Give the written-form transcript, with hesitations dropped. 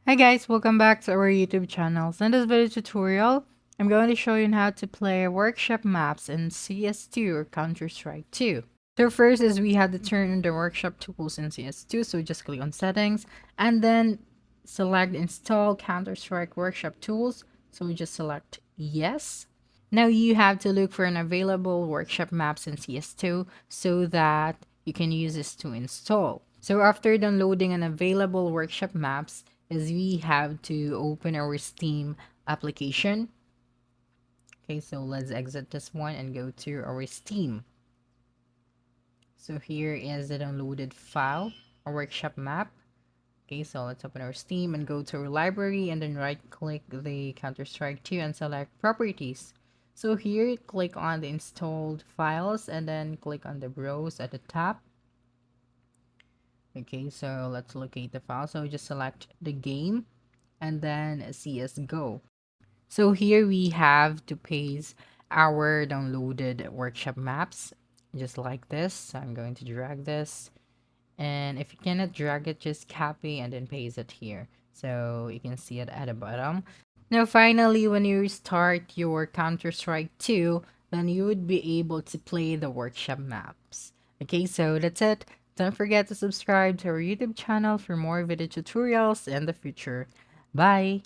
Hi guys, welcome back to our YouTube channel. So in this video tutorial, I'm going to show you how to play workshop maps in CS2 or Counter-Strike 2. So first is we have to turn on the workshop tools in CS2, so just click on settings and then select install Counter-Strike workshop tools. So we just select yes. Now you have to look for an available workshop maps in CS2 so that you can use this to install. So after downloading an available workshop maps, is we have to open our Steam application. Okay, so let's exit this one and go to our Steam. So here is the downloaded file, a workshop map. Okay, so let's open our Steam and go to our library and then right click the Counter-Strike 2 and select properties. So here click on the installed files and then click on the browse at the top. Okay, so let's locate the file. So just select the game and then CSGO. So here we have to paste our downloaded workshop maps just like this. So I'm going to drag this, and if you cannot drag it, just copy and then paste it here so you can see it at the bottom. Now finally, when you start your Counter-Strike 2, then you would be able to play the workshop maps. Okay, so that's it. Don't forget to subscribe to our YouTube channel for more video tutorials in the future. Bye!